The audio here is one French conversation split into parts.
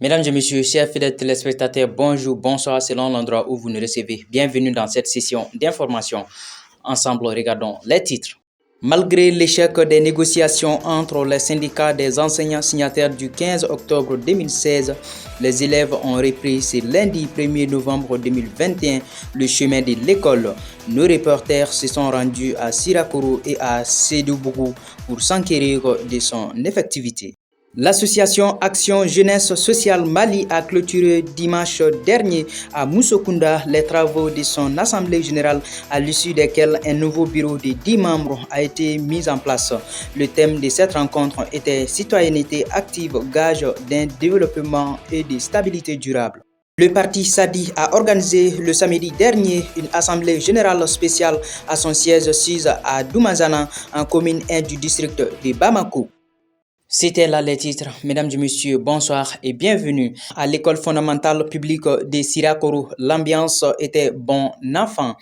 Mesdames et messieurs, chers fidèles téléspectateurs, bonjour, bonsoir selon l'endroit où vous nous recevez. Bienvenue dans cette session d'information. Ensemble, regardons les titres. Malgré l'échec des négociations entre les syndicats des enseignants signataires du 15 octobre 2016, les élèves ont repris ce lundi 1er novembre 2021 le chemin de l'école. Nos reporters se sont rendus à Sirakoro et à Sédoubougou pour s'enquérir de son effectivité. L'association Action Jeunesse Sociale Mali a clôturé dimanche dernier à Moussokunda les travaux de son assemblée générale à l'issue desquels un nouveau bureau de 10 membres a été mis en place. Le thème de cette rencontre était Citoyenneté active, gage d'un développement et de stabilité durable. Le parti Sadi a organisé le samedi dernier une assemblée générale spéciale à son siège SUS à Doumazana en commune 1 du district de Bamako. C'était là les titres. Mesdames et messieurs, bonsoir et bienvenue à l'école fondamentale publique de Sirakoro. L'ambiance était bon enfant.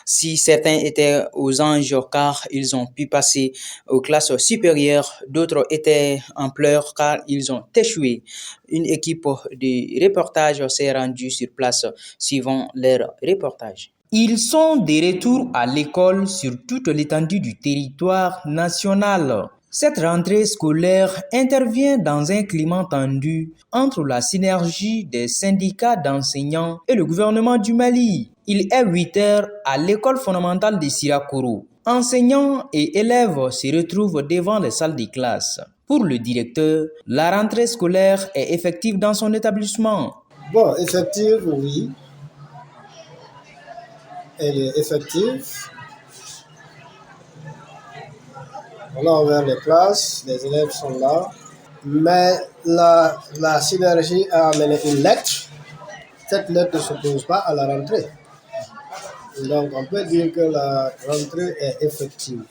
Si certains étaient aux anges car ils ont pu passer aux classes supérieures, d'autres étaient en pleurs car ils ont échoué. Une équipe de reportage s'est rendue sur place suivant leur reportage. Ils sont de retour à l'école sur toute l'étendue du territoire national. Cette rentrée scolaire intervient dans un climat tendu entre la synergie des syndicats d'enseignants et le gouvernement du Mali. Il est 8 heures à l'école fondamentale de Sirakoro. Enseignants et élèves se retrouvent devant les salles de classe. Pour le directeur, la rentrée scolaire est effective dans son établissement. Bon, effective, oui. Elle est effective. On a ouvert les classes, les élèves sont là, mais la synergie a amené une lettre. Cette lettre ne s'oppose pas à la rentrée. Donc on peut dire que la rentrée est effective.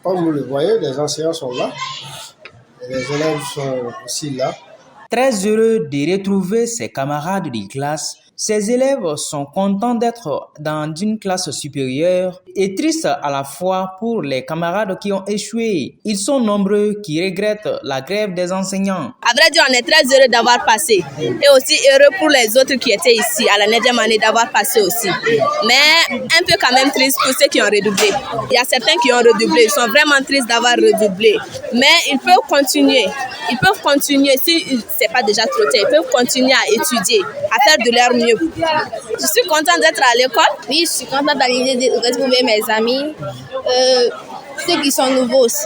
Comme vous le voyez, les enseignants sont là, et les élèves sont aussi là. Très heureux de retrouver ses camarades de classe, ces élèves sont contents d'être dans une classe supérieure et tristes à la fois pour les camarades qui ont échoué. Ils sont nombreux qui regrettent la grève des enseignants. À vrai dire, on est très heureux d'avoir passé et aussi heureux pour les autres qui étaient ici à la 9e année d'avoir passé aussi. Mais un peu quand même triste pour ceux qui ont redoublé. Il y a certains qui ont redoublé, ils sont vraiment tristes d'avoir redoublé. Mais ils peuvent continuer. Ils peuvent continuer, si ce n'est pas déjà trop tard, ils peuvent continuer à étudier, à faire de leur mieux. Je suis contente d'être à l'école. Oui, je suis contente à l'idée de retrouver mes amis, ceux qui sont nouveaux aussi.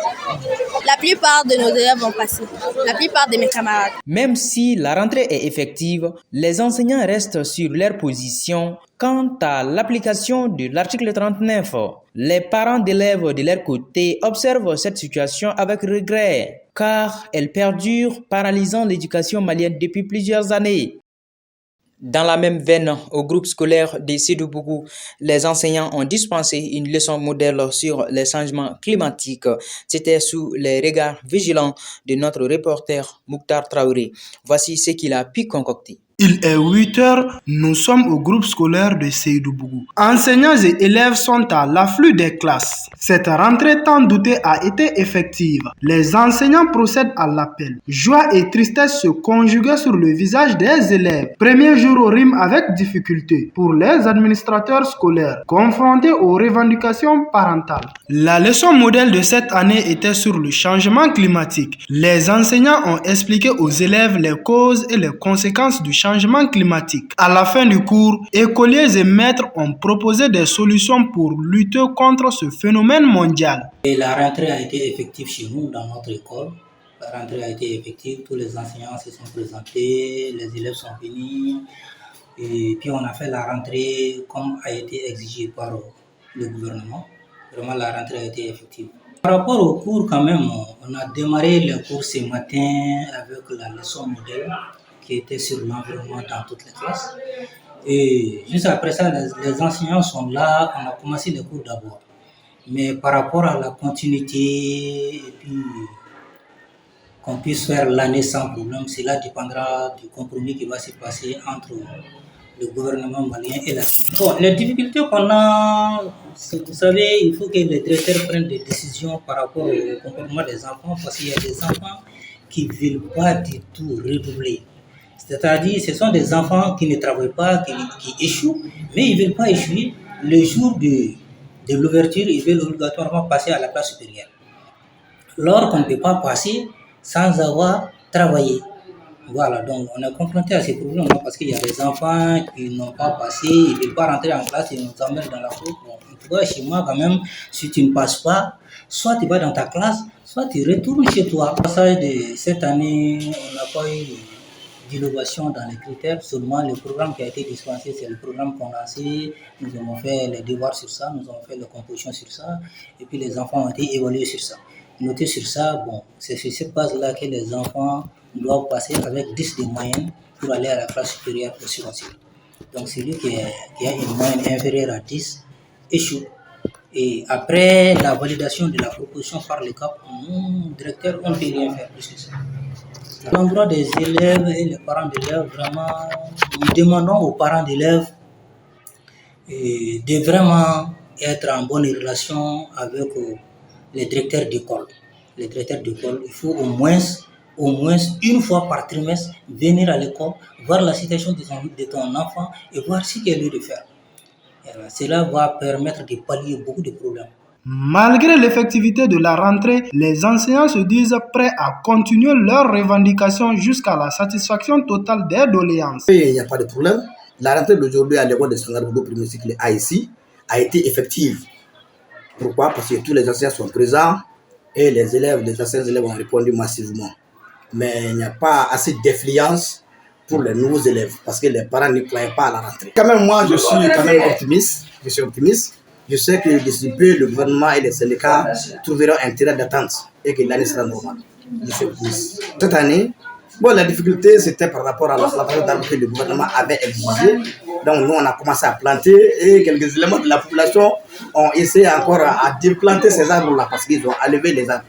La plupart de nos élèves vont passer, la plupart de mes camarades. Même si la rentrée est effective, les enseignants restent sur leur position quant à l'application de l'article 39. Les parents d'élèves de leur côté observent cette situation avec regret, car elle perdure, paralysant l'éducation malienne depuis plusieurs années. Dans la même veine, au groupe scolaire de Sédoubougou, les enseignants ont dispensé une leçon modèle sur les changements climatiques. C'était sous les regards vigilants de notre reporter Mouktar Traoré. Voici ce qu'il a pu concocter. Il est 8 heures, nous sommes au groupe scolaire de Sédoubougou. Enseignants et élèves sont à l'afflux des classes. Cette rentrée tant doutée a été effective. Les enseignants procèdent à l'appel. Joie et tristesse se conjuguent sur le visage des élèves. Premier jour au rime avec difficulté pour les administrateurs scolaires confrontés aux revendications parentales. La leçon modèle de cette année était sur le changement climatique. Les enseignants ont expliqué aux élèves les causes et les conséquences du changement climatique. À la fin du cours, écoliers et maîtres ont proposé des solutions pour lutter contre ce phénomène mondial. Et la rentrée a été effective chez nous dans notre école. La rentrée a été effective, tous les enseignants se sont présentés, les élèves sont venus et puis on a fait la rentrée comme a été exigé par le gouvernement. Vraiment la rentrée a été effective. Par rapport aux cours quand même, on a démarré les cours ce matin avec la leçon modèle qui était sur l'environnement dans toutes les classes. Et juste après ça, les enseignants sont là, on a commencé les cours d'abord. Mais par rapport à la continuité et puis qu'on puisse faire l'année sans problème, cela dépendra du compromis qui va se passer entre le gouvernement malien et la CNIL. Bon, les difficultés qu'on a, vous savez, il faut que les directeurs prennent des décisions par rapport au comportement des enfants, parce qu'il y a des enfants qui ne veulent pas du tout redoubler. C'est-à-dire, ce sont des enfants qui ne travaillent pas, qui échouent, mais ils ne veulent pas échouer. Le jour de l'ouverture, ils veulent obligatoirement passer à la classe supérieure. Lors qu'on ne peut pas passer sans avoir travaillé. Voilà, donc on est confronté à ces problèmes parce qu'il y a des enfants qui n'ont pas passé, ils ne veulent pas rentrer en classe, ils nous emmènent dans la cour. Bon, tu vois, chez moi, quand même, si tu ne passes pas, soit tu vas dans ta classe, soit tu retournes chez toi. Au passage de cette année, on n'a pas eu d'innovation dans les critères, seulement le programme qui a été dispensé, c'est le programme condensé. Nous avons fait les devoirs sur ça, nous avons fait les compositions sur ça, et puis les enfants ont été évalués sur ça. Notés sur ça, bon, c'est sur cette base-là que les enfants doivent passer avec 10 de moyenne pour aller à la classe supérieure au secondaire. Donc celui qui a une moyenne inférieure à 10 échoue. Et après la validation de la proposition par le CAP, nous, directeur, on ne peut rien faire plus que ça. À l'endroit des élèves et les parents d'élèves, vraiment, nous demandons aux parents d'élèves de vraiment être en bonne relation avec les directeurs d'école. Les directeurs d'école, il faut au moins une fois par trimestre venir à l'école, voir la situation de ton enfant et voir ce qu'il y a lieu de faire. Cela va permettre de pallier beaucoup de problèmes. Malgré l'effectivité de la rentrée, les enseignants se disent prêts à continuer leurs revendications jusqu'à la satisfaction totale des doléances. Il n'y a pas de problème. La rentrée d'aujourd'hui à l'école de Sangarbougou premier cycle ici a été effective. Pourquoi? Parce que tous les enseignants sont présents et les anciens élèves ont répondu massivement. Mais il n'y a pas assez d'affluence pour les nouveaux élèves parce que les parents ne croyaient pas à la rentrée. Quand même, moi, je suis quand même optimiste. Je suis optimiste. Je sais que d'ici peu, le gouvernement et les syndicats trouveront un terrain d'attente et que l'année sera normale. Je suis optimiste. Cette année, bon, la difficulté, c'était par rapport à la plantation d'arbres que le gouvernement avait exigé. Donc, nous, on a commencé à planter et quelques éléments de la population ont essayé encore à déplanter ces arbres-là parce qu'ils ont enlevé les arbres.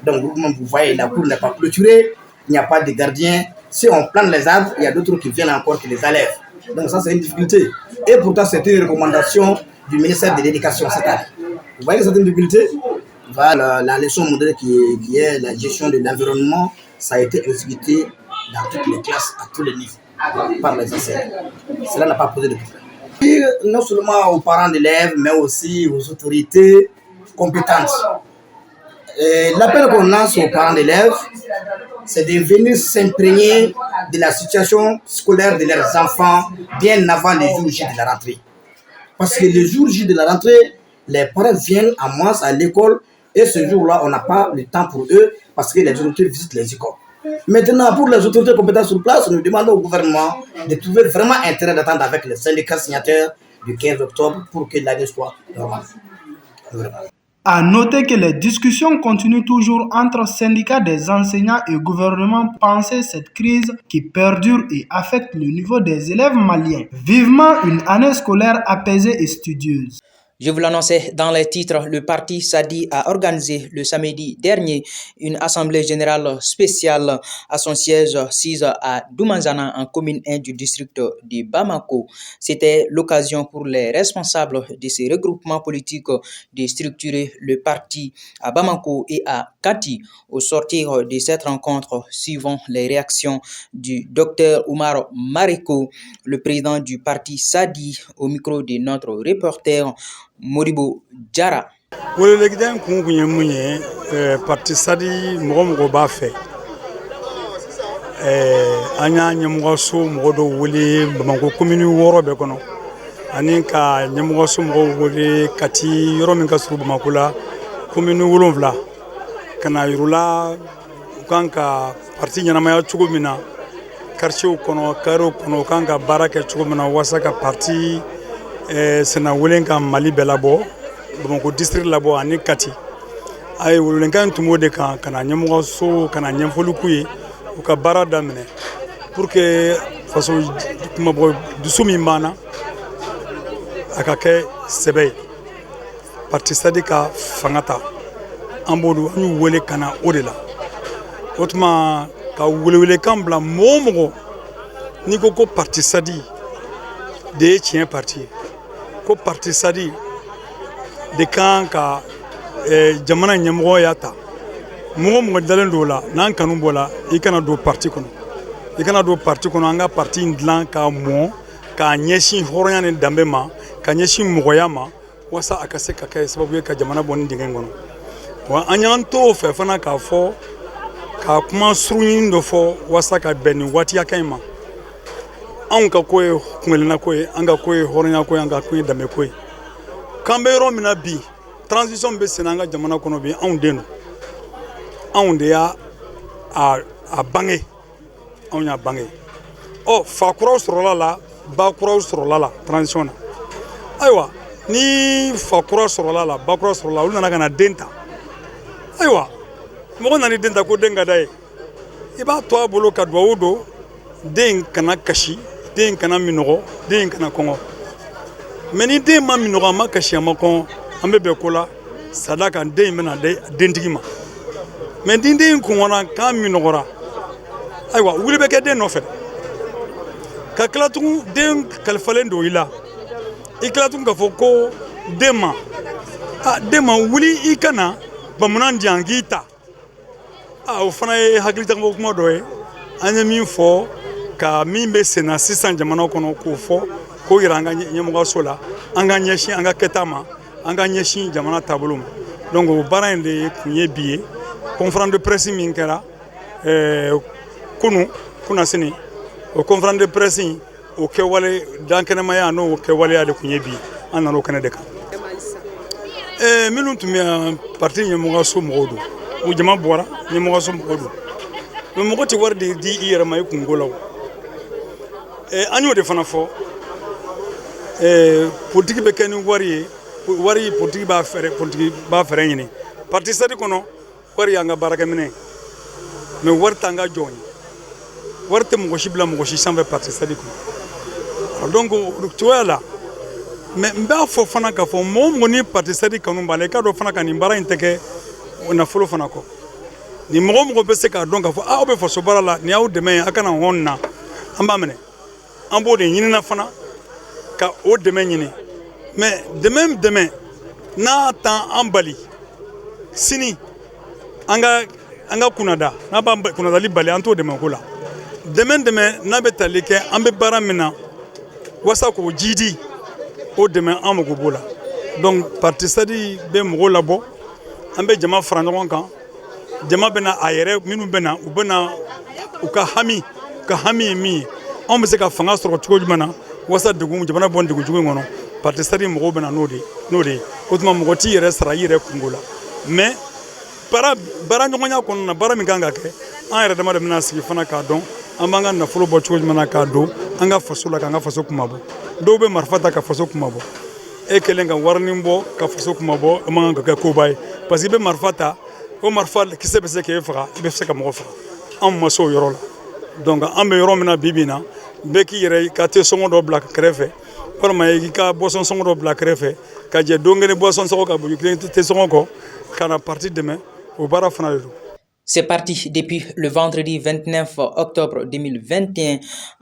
Donc, vous voyez, la cour n'est pas clôturée, il n'y a pas de gardien. Si on plante les arbres, il y a d'autres qui viennent encore qui les enlèvent. Donc, ça, c'est une difficulté. Et pourtant, c'était une recommandation du ministère de l'Éducation cette année. Vous voyez cette difficulté? Voilà, la leçon modèle qui est la gestion de l'environnement, ça a été exécuté dans toutes les classes, à tous les niveaux, par les enseignants. Cela n'a pas posé de problème. Et non seulement aux parents d'élèves, mais aussi aux autorités compétentes. L'appel qu'on lance aux parents d'élèves, c'est de venir s'imprégner de la situation scolaire de leurs enfants bien avant les jours J de la rentrée. Parce que les jours J de la rentrée, les parents viennent en masse à l'école et ce jour-là, on n'a pas le temps pour eux parce que les autorités visitent les écoles. Maintenant, pour les autorités compétentes sur place, nous demandons au gouvernement de trouver vraiment intérêt d'attendre avec les syndicats signataires du 15 octobre pour que l'année soit normale. À noter que les discussions continuent toujours entre syndicats des enseignants et gouvernement penser cette crise qui perdure et affecte le niveau des élèves maliens. Vivement une année scolaire apaisée et studieuse. Je vous l'annonçais dans les titres, le parti SADI a organisé le samedi dernier une assemblée générale spéciale à son siège 6 à Doumanzana en commune 1 du district de Bamako. C'était l'occasion pour les responsables de ces regroupements politiques de structurer le parti à Bamako et à Kati. Au sortir de cette rencontre, suivant les réactions du docteur Oumar Mareko, le président du parti SADI, au micro de notre reporter Moribo Jara. Wole legden kunkunye munye parti SADI mɔgɔ b'a fɛ an y'a ɲɛmɔgɔso mɔgɔ dɔ wele Bamako commune 6 bɛɛ kɔnɔ ani ka ɲɛmɔgɔso mɔgɔ wele Kati yɔrɔ min ka surun Bamako la commune 7 kana yirula u kan ka parti ɲɛnamaya cogo min na quartier kɔnɔ carreau kɔnɔ u kan ka baara kɛ cogo min na walasa ka parti sena welen ka Mali bɛɛ labɔ Bamako district labɔ ani Kati a ye welenkan tun b'o de kan kana ɲɛmɔgɔso kana ɲɛfɔli k'u ye u ka baara daminɛ pour que faso kumabɔ dusu min banna a ka kɛ sɛbɛ ye parti SADI ka fanga ta an b'olu an y'u wele ka na o de la o tuma ka welewelekan bila mɔgɔ o mɔgɔ n'i ko ko parti SADI de ye tiɲɛ parti ye ko parti sadi de kan ka jamana ɲɛmɔgɔ y'a ta mɔgɔ mɔgɔ dalen don o la n'an kanu b'o la i kana don parti kɔnɔ i kana don parti kɔnɔ an ka parti in dilan k'a mɔ k'a ɲɛsin hɔrɔnya ni danbe ma ka ɲɛsin mɔgɔya ma walasa a ka se ka kɛ sababu ye ka jamana bɔ nin dingɛ kɔnɔ wa an y'an to o fɛ fana k'a fɔ ka kuma suruɲini dɔ fɔ walasa ka bɛn nin waati hakɛ in ma anw ka ko ye kungelenna ko ye an ka ko ye hɔrɔnya ko ye an ka ko ye danbe ko ye k'an bɛ yɔrɔ min na bi transition bɛ sen an ka jamana kɔnɔ bi anw den don anw de y'a bange anw y'a bange fa kuraw sɔrɔla la ba kuraw sɔrɔla la transition na ayiwa ni fa kura sɔrɔla la ba kura sɔrɔla olu nana ka na den ta ayiwa mɔgɔ nana den ta ko den ka d'a ye i b'a to a bolo ka duwawu don den kana kasi den kana minɔgɔ den kana kɔngɔ mɛ ni den ma minɔgɔ a ma kasi a ma kɔngɔ an bɛ bɛn ko la sada kan den bɛna dentigi ma mɛ ni den kɔngɔra k'a minɔgɔra ayiwa wuli bɛ kɛ den nɔfɛ ka tila tugun den kalifalen don i la i tila tun k'a fɔ ko den ma wuli i ka na bamanan di yan k'i ta o fana ye hakilitagabɔ kuma dɔ ye an ye min fɔ ka min bɛ sen na sisan jamana kɔnɔ k'o fɔ k'o yira an ka ɲɛmɔgɔso la an ka ɲɛsin an ka kɛta ma an ka ɲɛsin jamana taabolo ma donc o baara in de kun ye bi ye conférence de presse min kɛra kunna sini o conférence de presse o kɛwale dankɛnɛmaya n'o kɛwaleya de kun ye bi an nana o kɛnɛ de kan minnu tun bɛ parti ɲɛmɔgɔso mɔgɔw don o jama bɔra ɲɛmɔgɔso mɔgɔw don mɛ mɔgɔ tɛ wari de di i yɛrɛ ma i kungo la o an y'o de fana fɔ politiki bɛ kɛ ni wari ye wari politiki b'a fɛɛrɛ ɲini parti sadi kɔnɔ wari y'an ka baarakɛminɛ mɛ wari t'an ka jɔn ye wari tɛ mɔgɔ si bila mɔgɔ si sanfɛ parti sadi kɔnɔ donc o cogoya la mɛ n b'a fɔ fana k'a fɔ mɔgɔ mɔgɔ ni parti sadi kanu b'a la i k'a dɔn fana ka nin baara in tɛ kɛ nafolo fana kɔ ni mɔgɔ mɔgɔ bɛ se k'a dɔn k'a fɔ aw bɛ faso baara la ni y'aw dɛmɛ ye a kana hɔn nin na an b'a minɛ an b'o de ɲinina fana ka o dɛmɛ ɲini mɛ dɛmɛ n'a t'an an bali sini an ka kunnada n'a b'an kunnadali bali an t'o dɛmɛ ko la dɛmɛ n'a bɛ tali kɛ an bɛ baara min na walasa k'o jidi o dɛmɛ an mago b'o la donc parti sadi bɛ mɔgɔw labɔ an bɛ jama fara ɲɔgɔn kan jama bɛ na a yɛrɛ minnu bɛ na u bɛ na u ka hami ye min ye anw bɛ se ka fanga sɔrɔ cogo jumɛn na walasa jamana bɔ degun jugu in kɔnɔ parti sadi mɔgɔw bɛ na n'o de ye o tuma mɔgɔ t'i yɛrɛ sara i yɛrɛ kungo la mais baara ɲɔgɔnya kɔnɔna na baara min kan ka kɛ an yɛrɛ dama de bɛna sigi fana k'a dɔn an b'an ka nafolo bɔ cogo jumɛn na k'a don an ka faso la k'an ka faso kuma bɔ dɔw bɛ marifa ta ka faso kuma bɔ e kɛlen ka warinin bɔ ka faso kuma bɔ o man kan ka kɛ koba ye parce que i bɛ marifa ta o marifa kisɛ bɛ se k'e faga i bɛ se ka mɔgɔ faga anw ma se o yɔrɔ la donc an bɛ yɔrɔ min na bi na bɛɛ k'i yɛrɛ ka te sɔngɔ dɔ bila kɛrɛfɛ walima i ka boisson sɔngɔ dɔ bila kɛrɛfɛ ka jɛ don kelen boisson sɔngɔ ka bon te sɔngɔ kɔ ka na parti dɛmɛ o baara fana de don. C'est parti depuis le vendredi 29 octobre 2021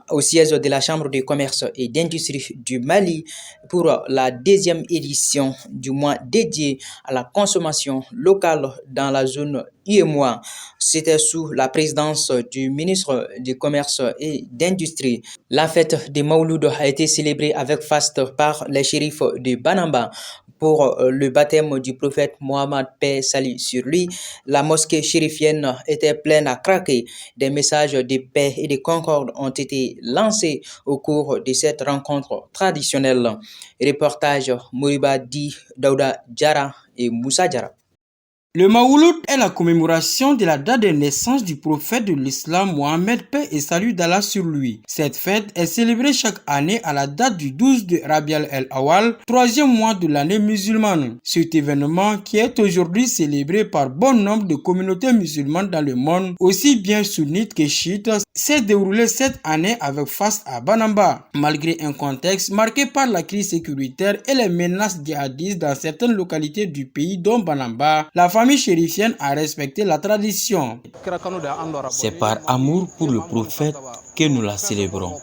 au siège de la Chambre de commerce et d'industrie du Mali pour la deuxième édition du mois dédié à la consommation locale dans la zone UEMOA. C'était sous la présidence du ministre du Commerce et d'Industrie. La fête de Mawlud a été célébrée avec faste par les shérifs de Banamba. Pour le baptême du prophète Mohammed, paix salut sur lui, la mosquée chérifienne était pleine à craquer. Des messages de paix et de concorde ont été lancés au cours de cette rencontre traditionnelle. Reportage Moriba Di, Daouda Diara et Moussa Diara. Le Mawlud est la commémoration de la date de naissance du prophète de l'islam Mohammed, paix et salut d'Allah sur lui. Cette fête est célébrée chaque année à la date du 12 de Rabial el-Awal, troisième mois de l'année musulmane. Cet événement, qui est aujourd'hui célébré par bon nombre de communautés musulmanes dans le monde, aussi bien sunnites que chiites, s'est déroulé cette année avec faste à Banamba. Malgré un contexte marqué par la crise sécuritaire et les menaces djihadistes dans certaines localités du pays dont Banamba, la famille chérifienne a respecté la tradition. C'est par amour pour le prophète que nous la célébrons.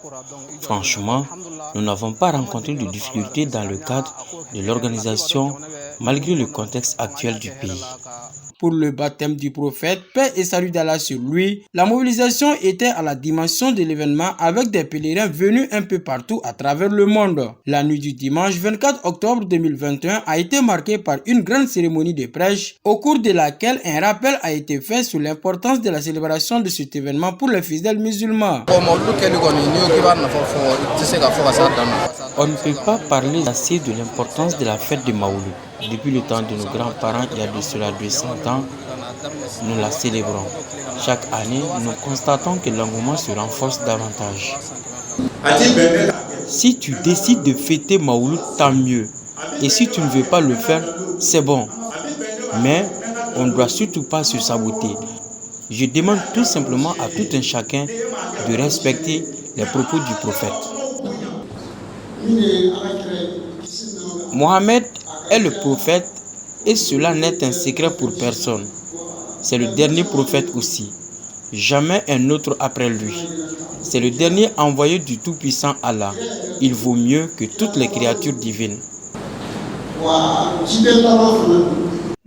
Franchement, nous n'avons pas rencontré de difficultés dans le cadre de l'organisation malgré le contexte actuel du pays. Pour le baptême du prophète, paix et salut d'Allah sur lui, la mobilisation était à la dimension de l'événement avec des pèlerins venus un peu partout à travers le monde. La nuit du dimanche 24 octobre 2021 a été marquée par une grande cérémonie de prêche, au cours de laquelle un rappel a été fait sur l'importance de la célébration de cet événement pour les fidèles musulmans. On ne peut pas parler assez de l'importance de la fête de Maouloud. Depuis le temps de nos grands-parents, il y a de cela 200 ans, nous la célébrons. Chaque année, nous constatons que l'engouement se renforce davantage. Si tu décides de fêter Maouloud, tant mieux. Et si tu ne veux pas le faire, c'est bon. Mais on ne doit surtout pas se saboter. Je demande tout simplement à tout un chacun de respecter les propos du prophète. Mohammed est le prophète et cela n'est un secret pour personne. C'est le dernier prophète aussi. Jamais un autre après lui. C'est le dernier envoyé du Tout-Puissant Allah. Il vaut mieux que toutes les créatures divines.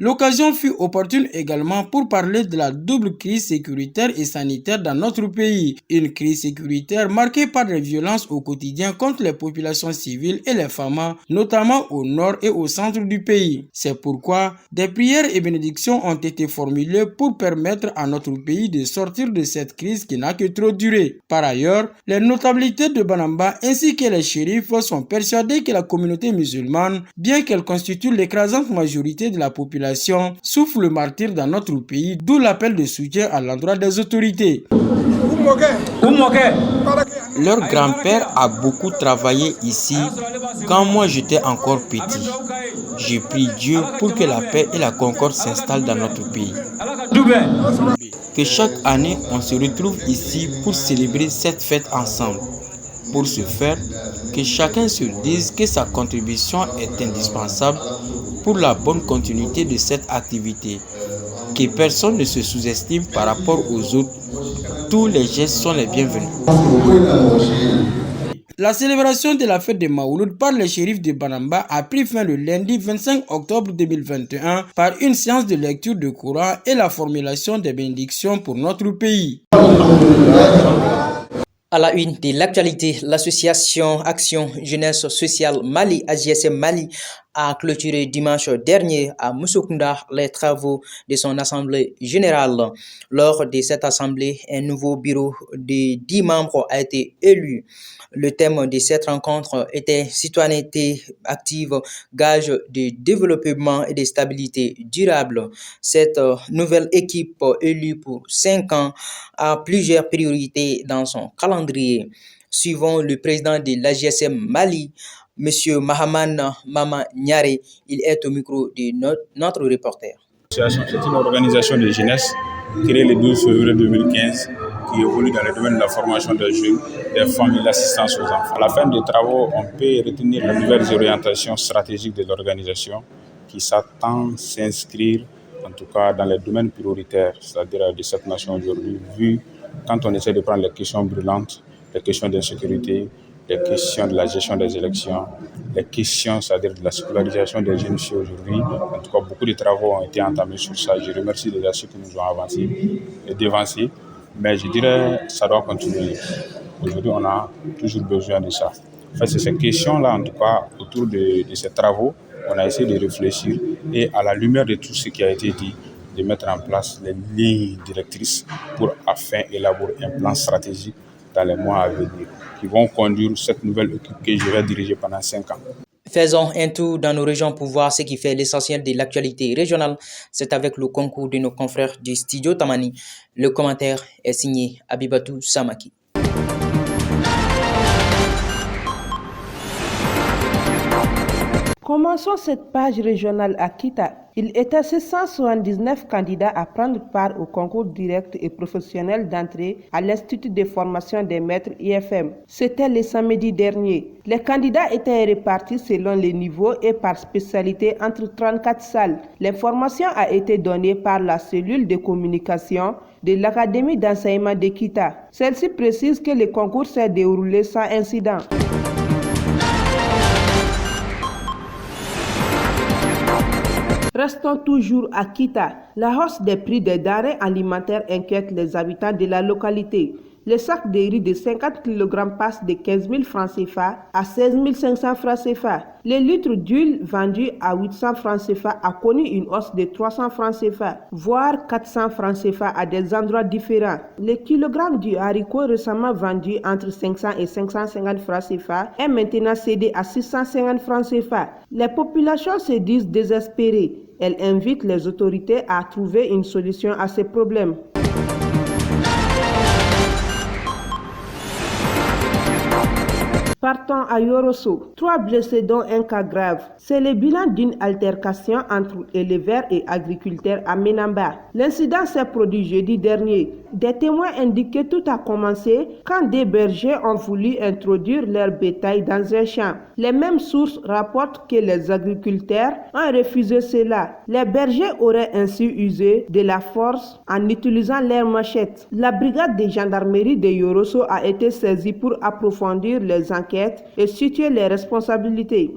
L'occasion fut opportune également pour parler de la double crise sécuritaire et sanitaire dans notre pays. Une crise sécuritaire marquée par des violences au quotidien contre les populations civiles et les femmes, notamment au nord et au centre du pays. C'est pourquoi des prières et bénédictions ont été formulées pour permettre à notre pays de sortir de cette crise qui n'a que trop duré. Par ailleurs, les notabilités de Banamba ainsi que les shérifs sont persuadés que la communauté musulmane, bien qu'elle constitue l'écrasante majorité de la population, souffre le martyre dans notre pays, d'où l'appel de soutien à l'endroit des autorités. Leur grand-père a beaucoup travaillé ici quand moi j'étais encore petit. J'ai prié Dieu pour que la paix et la concorde s'installent dans notre pays. Que chaque année on se retrouve ici pour célébrer cette fête ensemble. Pour ce faire, que chacun se dise que sa contribution est indispensable pour la bonne continuité de cette activité. Que personne ne se sous-estime par rapport aux autres. Tous les gestes sont les bienvenus. La célébration de la fête de Maouloud par les shérifs de Banamba a pris fin le lundi 25 octobre 2021 par une séance de lecture de Coran et la formulation des bénédictions pour notre pays. À la une de l'actualité, l'association Action Jeunesse Sociale Mali, AJSM Mali, a clôturé dimanche dernier à Moussokunda les travaux de son assemblée générale. Lors de cette assemblée, un nouveau bureau de 10 membres a été élu. Le thème de cette rencontre était citoyenneté active, gage de développement et de stabilité durable. Cette nouvelle équipe élue pour 5 ans a plusieurs priorités dans son calendrier. Suivant le président de l'AJSM Mali, M. Mahaman Mama Nyare, il est au micro de notre reporter. C'est une organisation de jeunesse créée le 12 février 2015 qui évolue dans le domaine de la formation des jeunes, des femmes et l'assistance aux enfants. À la fin des travaux, on peut retenir les nouvelles orientations stratégiques de l'organisation qui s'attend à s'inscrire, en tout cas dans les domaines prioritaires, c'est-à-dire de cette nation aujourd'hui, vu quand on essaie de prendre les questions brûlantes, les questions d'insécurité, les questions de la gestion des élections, les questions, c'est-à-dire de la scolarisation des jeunes filles aujourd'hui. En tout cas, beaucoup de travaux ont été entamés sur ça. Je remercie déjà ceux qui nous ont avancé et devancé, mais je dirais que ça doit continuer. Aujourd'hui, on a toujours besoin de ça. En fait, c'est ces questions-là, en tout cas, autour de ces travaux, on a essayé de réfléchir et à la lumière de tout ce qui a été dit, de mettre en place les lignes directrices pour afin d'élaborer un plan stratégique dans les mois à venir qui vont conduire cette nouvelle équipe que je vais diriger pendant 5 ans. Faisons un tour dans nos régions pour voir ce qui fait l'essentiel de l'actualité régionale. C'est avec le concours de nos confrères du studio Tamani. Le commentaire est signé Abibatou Samaki. Comment Commençons cette page régionale à Kita. Il était 679 candidats à prendre part au concours direct et professionnel d'entrée à l'Institut de formation des maîtres IFM. C'était le samedi dernier. Les candidats étaient répartis selon les niveaux et par spécialité entre 34 salles. L'information a été donnée par la cellule de communication de l'Académie d'enseignement de Kita. Celle-ci précise que le concours s'est déroulé sans incident. Restons toujours à Kita. La hausse des prix des denrées alimentaires inquiète les habitants de la localité. Le sac de riz de 50 kg passe de 15 000 francs CFA à 16 500 francs CFA. Le litre d'huile vendu à 800 francs CFA a connu une hausse de 300 francs CFA, voire 400 francs CFA à des endroits différents. Le kilogramme du haricot récemment vendu entre 500 et 550 francs CFA est maintenant cédé à 650 francs CFA. Les populations se disent désespérées. Elles invitent les autorités à trouver une solution à ces problèmes. Partons à Yorosso. 3 blessés dont un cas grave. C'est le bilan d'une altercation entre éleveurs et agriculteurs à Menamba. L'incident s'est produit jeudi dernier. Des témoins indiquent que tout a commencé quand des bergers ont voulu introduire leur bétail dans un champ. Les mêmes sources rapportent que les agriculteurs ont refusé cela. Les bergers auraient ainsi usé de la force en utilisant leurs machettes. La brigade de gendarmerie de Yorosso a été saisie pour approfondir les enquêtes et situer les responsabilités.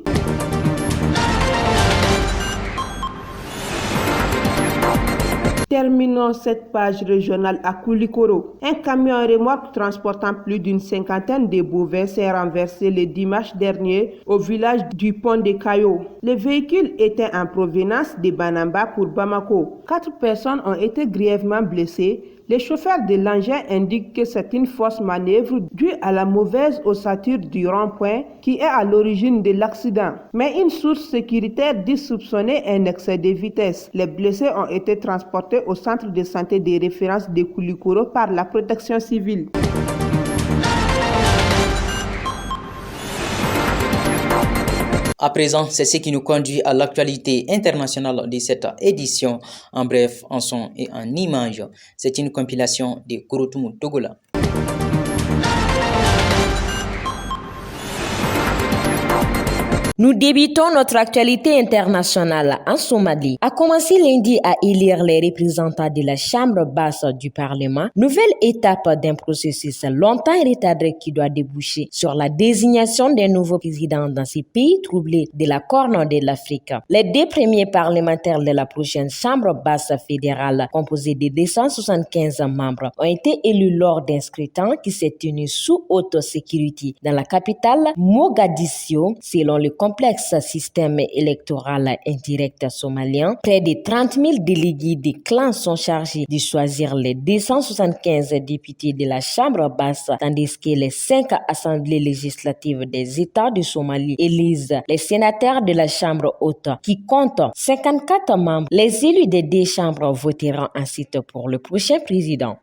Terminons cette page régionale à Koulikoro. Un camion remorque transportant plus d'une cinquantaine de bovins s'est renversé le dimanche dernier au village du Pont de Kayo. Le véhicule était en provenance de Banamba pour Bamako. 4 personnes ont été grièvement blessées. Le chauffeur de l'engin indique que c'est une fausse manœuvre due à la mauvaise ossature du rond-point qui est à l'origine de l'accident. Mais une source sécuritaire dit soupçonner un excès de vitesse. Les blessés ont été transportés au centre de santé de référence de Koulikoro par la protection civile. À présent, c'est ce qui nous conduit à l'actualité internationale de cette édition, en bref, en son et en images. C'est une compilation de Kouroutoumou Togola. Nous débutons notre actualité internationale en Somalie. A commencé lundi à élire les représentants de la Chambre basse du Parlement, nouvelle étape d'un processus longtemps retardé qui doit déboucher sur la désignation d'un nouveau président dans ces pays troublés de la Corne de l'Afrique. Les 2 premiers parlementaires de la prochaine Chambre basse fédérale, composée de 275 membres, ont été élus lors d'un scrutin qui s'est tenu sous haute sécurité dans la capitale Mogadiscio, selon le complexe système électoral indirect somalien. Près de 30 000 délégués des clans sont chargés de choisir les 275 députés de la Chambre basse, tandis que les 5 assemblées législatives des États de Somalie élisent les sénateurs de la Chambre haute, qui compte 54 membres. Les élus des 2 chambres voteront ensuite pour le prochain président.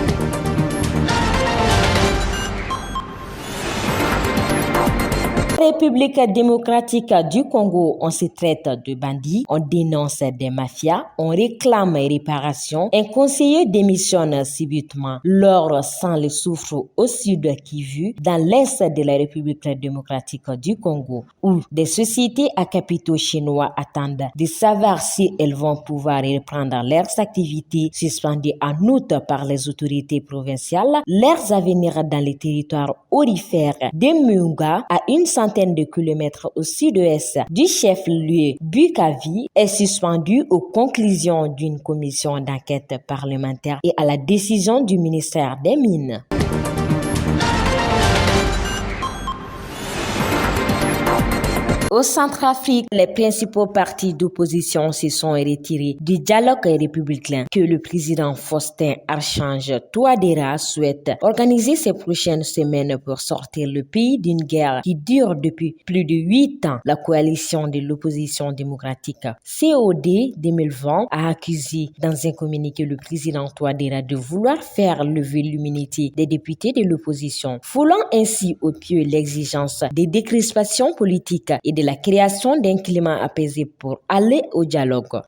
République démocratique du Congo, on se traite de bandits, on dénonce des mafias, on réclame réparation. Un conseiller démissionne subitement. L'or sent le soufre au sud Kivu, dans l'est de la République démocratique du Congo, où des sociétés à capitaux chinois attendent de savoir si elles vont pouvoir reprendre leurs activités suspendues en août par les autorités provinciales. Leurs avenirs dans les territoires aurifères de Munga, à une centaine de kilomètres au sud-ouest du chef-lieu Bukavi, est suspendu aux conclusions d'une commission d'enquête parlementaire et à la décision du ministère des Mines. Au Centrafrique, les principaux partis d'opposition se sont retirés du dialogue républicain que le président Faustin Archange Touadéra souhaite organiser ces prochaines semaines pour sortir le pays d'une guerre qui dure depuis plus de 8 ans. La coalition de l'opposition démocratique COD 2020 a accusé dans un communiqué le président Touadéra de vouloir faire lever l'immunité des députés de l'opposition, foulant ainsi au pied l'exigence des décrispations politiques et des de la création d'un climat apaisé pour aller au dialogue.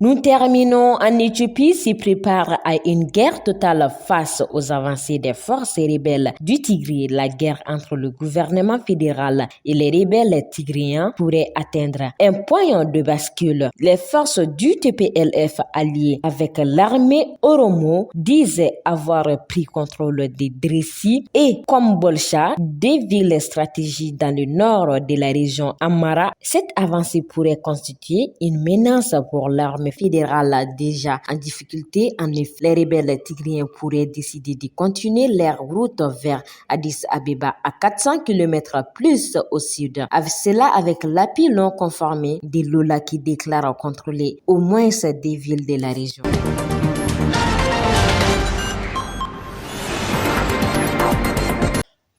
Nous terminons en Éthiopie, s'y prépare à une guerre totale face aux avancées des forces rebelles du Tigray. La guerre entre le gouvernement fédéral et les rebelles tigréens pourrait atteindre un point de bascule. Les forces du TPLF alliées avec l'armée Oromo disent avoir pris contrôle de Dressi et Kombolcha, des villes stratégiques dans le nord de la région Amara. Cette avancée pourrait constituer une menace pour l'armée fédérale déjà en difficulté. En effet, les rebelles tigréens pourraient décider de continuer leur route vers Addis Abeba à 400 km plus au sud. Avec cela, avec l'appui non conformé de Lula qui déclare contrôler au moins des villes de la région.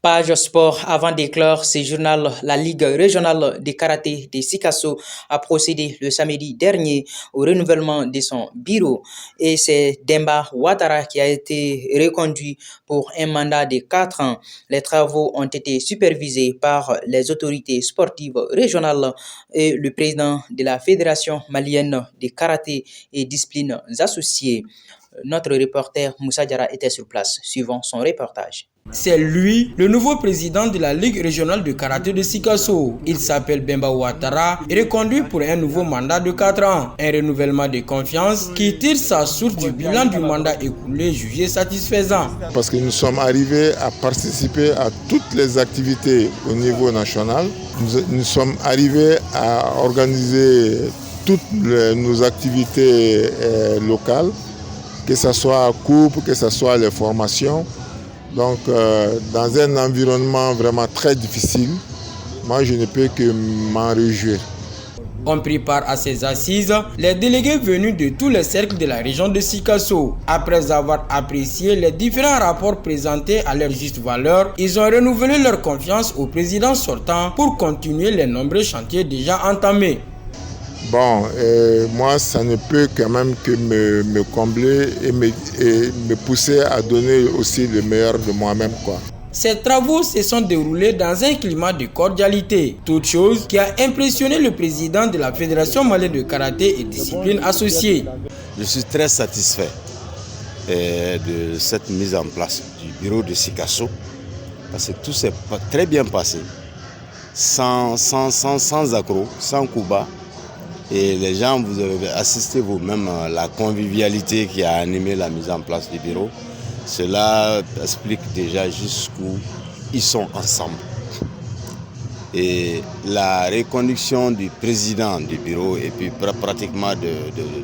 Page sport, avant d'éclore ce journal, la Ligue régionale de karaté de Sikasso a procédé le samedi dernier au renouvellement de son bureau et c'est Demba Ouattara qui a été reconduit pour un mandat de 4 ans. Les travaux ont été supervisés par les autorités sportives régionales et le président de la Fédération malienne de karaté et disciplines associées. Notre reporter Moussa Diarra était sur place. Suivons son reportage. C'est lui, le nouveau président de la Ligue régionale de karaté de Sikasso. Il s'appelle Bemba Ouattara et reconduit pour un nouveau mandat de 4 ans. Un renouvellement de confiance qui tire sa source du bilan du mandat écoulé jugé satisfaisant. Parce que nous sommes arrivés à participer à toutes les activités au niveau national. Nous sommes arrivés à organiser toutes nos activités locales, que ce soit à coupe, que ce soit les formations. Donc, dans un environnement vraiment très difficile, moi, je ne peux que m'en réjouir. On prit part à ces assises les délégués venus de tous les cercles de la région de Sikasso. Après avoir apprécié les différents rapports présentés à leur juste valeur, ils ont renouvelé leur confiance au président sortant pour continuer les nombreux chantiers déjà entamés. Bon, moi, ça ne peut quand même que me combler et me pousser à donner aussi le meilleur de moi-même, quoi. Ces travaux se sont déroulés dans un climat de cordialité, toute chose qui a impressionné le président de la Fédération malienne de karaté et disciplines associées. Je suis très satisfait de cette mise en place du bureau de Sikasso parce que tout s'est très bien passé, sans accroc, sans coup bas. Et les gens, vous avez assisté vous-même à la convivialité qui a animé la mise en place du bureau. Cela explique déjà jusqu'où ils sont ensemble. Et la reconduction du président du bureau et puis pratiquement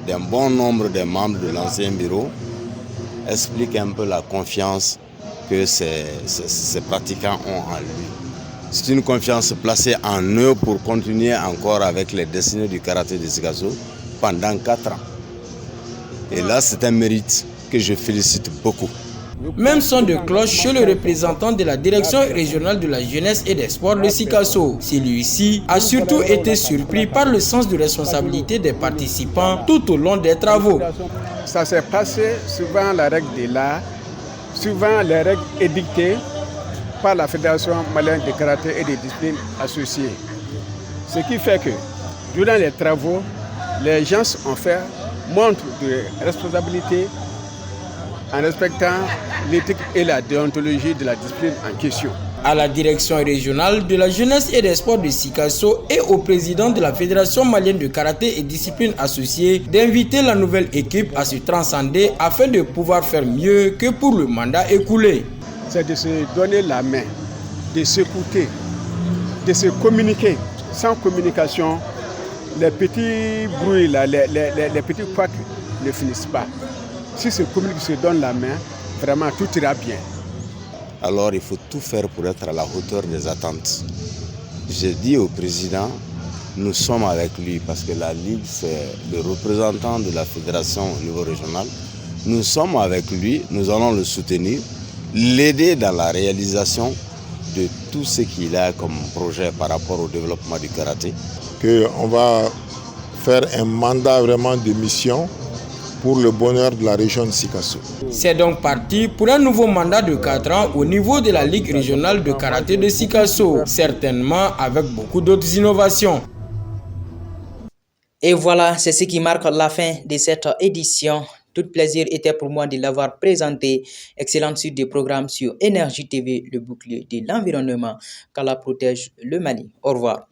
d'un bon nombre des membres de l'ancien bureau explique un peu la confiance que ces pratiquants ont en lui. C'est une confiance placée en eux pour continuer encore avec les destinées du karaté de Sikasso pendant 4 ans. Et là, c'est un mérite que je félicite beaucoup. Même son de cloche chez le représentant de la direction régionale de la jeunesse et des sports de Sikasso. Celui-ci a surtout été surpris par le sens de responsabilité des participants tout au long des travaux. Ça s'est passé suivant la règle de l'art, suivant les règles édictées par la Fédération malienne de karaté et des disciplines associées. Ce qui fait que, durant les travaux, les gens ont fait montre de responsabilité en respectant l'éthique et la déontologie de la discipline en question. À la direction régionale de la jeunesse et des sports de Sikasso et au président de la Fédération malienne de karaté et disciplines associées d'inviter la nouvelle équipe à se transcender afin de pouvoir faire mieux que pour le mandat écoulé. C'est de se donner la main, de s'écouter, de se communiquer. Sans communication, les petits bruits, les petits couacs ne finissent pas. Si se communique, se donne la main, vraiment tout ira bien. Alors il faut tout faire pour être à la hauteur des attentes. J'ai dit au président, nous sommes avec lui parce que la Ligue, c'est le représentant de la fédération au niveau régional. Nous sommes avec lui, nous allons le soutenir, l'aider dans la réalisation de tout ce qu'il a comme projet par rapport au développement du karaté. On va faire un mandat vraiment de mission pour le bonheur de la région de Sikasso. C'est donc parti pour un nouveau mandat de 4 ans au niveau de la Ligue régionale de karaté de Sikasso, certainement avec beaucoup d'autres innovations. Et voilà, c'est ce qui marque la fin de cette édition. Tout plaisir était pour moi de l'avoir présenté. Excellente suite des programmes sur Énergie TV, le bouclier de l'environnement. Qu'Allah protège le Mali. Au revoir.